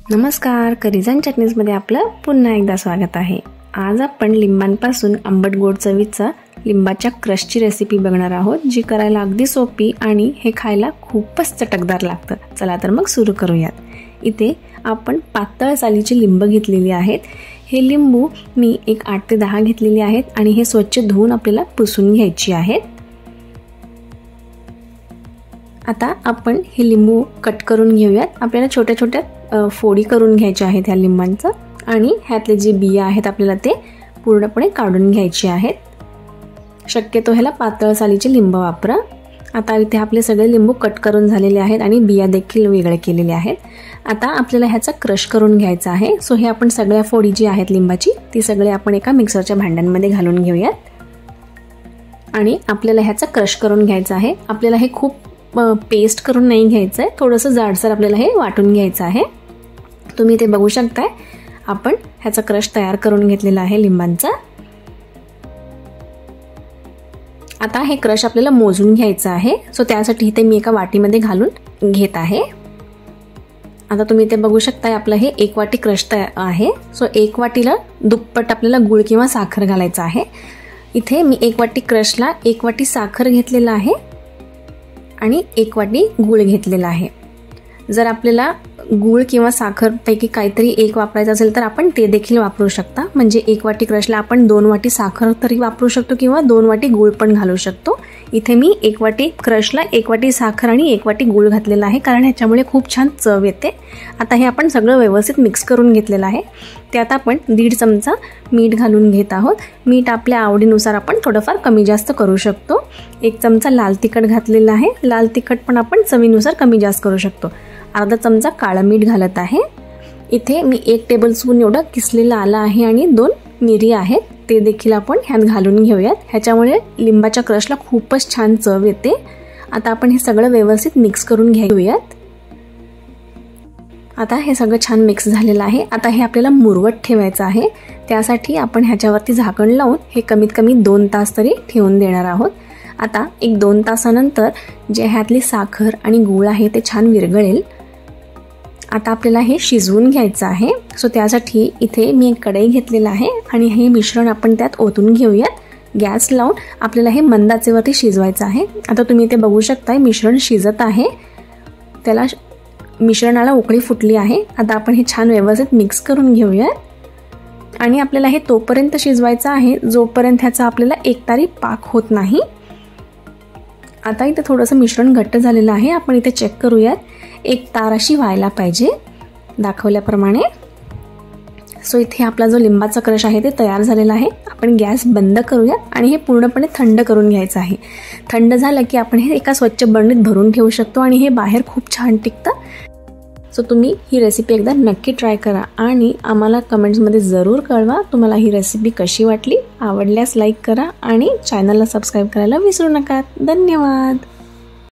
नमस्कार, curries and चटणीजमध्ये आपलं पुन्हा एकदा स्वागत आहे। आज आपण लिंबांपासून आंबट गोड चवीचा लिंबाच्या क्रशची रेसिपी बघणार आहोत, जी करायला अगदी सोपी आणि हे खायला खूपच चटकदार लागतं। चला तर मग सुरू करूयात। इथे आपण पातळ सालीची लिंब घेतलेली आहेत। हे लिंबू मी एक 8 ते 10 घेतलेली आहेत आणि हे स्वच्छ धुवून आपल्याला पुसून घ्यायची आहेत। आता आपण हे लिंबू कट करून घेऊयात। आपल्याला छोट्या छोट्या फोडी करून घ्यायच्या आहेत ह्या लिंबांचं आणि ह्यातले जे बिया आहेत आपल्याला ते पूर्णपणे काढून घ्यायचे आहेत। शक्यतो ह्याला पातळ सालीचे लिंब वापरा। आता इथे आपले सगळे लिंबू कट करून झालेले आहेत आणि बिया देखील वेगळे केलेले आहेत। आता आपल्याला ह्याचा क्रश करून घ्यायचा आहे। सो हे आपण सगळ्या फोडी जी आहेत लिंबाची ती सगळे आपण एका मिक्सरच्या भांड्यामध्ये घालून घेऊयात आणि आपल्याला ह्याचा क्रश करून घ्यायचा आहे। आपल्याला हे खूप पेस्ट करून नाही घ्यायचं आहे, थोडंसं जाडसर आपल्याला हे वाटून घ्यायचं आहे। तुम्ही ते बघू शकताय, आपण ह्याचा क्रश तयार करून घेतलेला आहे लिंबांचा। आता हे क्रश आपल्याला मोजून घ्यायचं आहे। सो त्यासाठी इथे मी एका वाटीमध्ये घालून घेत आहे। आता तुम्ही ते बघू शकताय, आपलं हे 1 वाटी क्रश तयार आहे। सो 1 वाटीला दुप्पट आपल्याला गूळ किंवा साखर घालायचं आहे। इथे मी 1 वाटी क्रशला 1 वाटी साखर घेतलेला आहे आणि 1 वाटी गूळ घेतलेला आहे। जर आपल्याला गूळ किंवा साखर पैकी काहीतरी एक वापरायचं असेल तर आपण ते देखील वापरू शकता। म्हणजे 1 वाटी क्रशला आपण 2 वाटी साखर तरी वापरू शकतो किंवा 2 वाटी गूळ पण घालू शकतो। इथे मी 1 वाटी क्रशला 1 वाटी साखर आणि 1 वाटी गूळ घातलेला आहे, कारण ह्याच्यामुळे खूप छान चव येते। आता हे आपण सगळं व्यवस्थित मिक्स करून घेतलेलं आहे। त्यात आपण 1.5 चमचा मीठ घालून घेत आहोत। मीठ आपल्या आवडीनुसार आपण थोडंफार कमी जास्त करू शकतो। 1 चमचा लाल तिखट घातलेला आहे। लाल तिखट पण आपण चवीनुसार कमी जास्त करू शकतो। अर्धा चमचा काळं मीठ घालत आहे। इथे मी 1 टेबलस्पून एवढं किसलेलं आलं आहे आणि 2 मिरी आहेत, ते देखील आपण ह्यात घालून घेऊयात। ह्याच्यामुळे लिंबाच्या क्रशला खूपच छान चव येते। आता आपण हे सगळं व्यवस्थित मिक्स करून घेऊयात। आता हे सगळं छान मिक्स झालेलं आहे। आता हे आपल्याला मुरवत ठेवायचं आहे। त्यासाठी आपण ह्याच्यावरती झाकण लावून हे कमीत कमी 2 तास तरी ठेवून देणार आहोत। आता 1-2 तासानंतर जे ह्यातली साखर आणि गूळ आहे ते छान विरघळेल। आता आपल्याला हे शिजवून घ्यायचं आहे। सो त्यासाठी इथे मी एक कढई घेतलेला आहे आणि हे मिश्रण आपण त्यात ओतून घेऊयात। गॅस लावून आपल्याला हे मंद आचेवरती शिजवायचं आहे। आता तुम्ही इथे बघू शकताय, मिश्रण शिजत आहे। मिश्रणाला उकळी फुटली आहे। आता आपण हे छान व्यवस्थित मिक्स करून घेऊयात आणि आपल्याला हे तोपर्यंत शिजवायचं आहे जोपर्यंत ह्याचा आपल्याला एकतारी पाक होत नाही। आता इथे थोडंसं मिश्रण घट्ट झालेलं आहे। आपण इथे चेक करूयात, एक तार अशी व्हायला पाहिजे दाखवल्याप्रमाणे। सो इथे आपला जो लिंबाचा क्रश आहे ते तयार झालेला आहे। आपण गॅस बंद करूयात आणि हे पूर्णपणे थंड करून घ्यायचं आहे। थंड झालं की आपण हे एका स्वच्छ बरणीत भरून ठेवू शकतो आणि हे बाहेर खूप छान टिकतं। सो तुम्ही ही रेसिपी एकदा नक्की ट्राय करा आणि आम्हाला कमेंट्समध्ये जरूर कळवा तुम्हाला ही रेसिपी कशी वाटली। आवडल्यास लाईक करा आणि चॅनलला सबस्क्राईब करायला विसरू नका। धन्यवाद।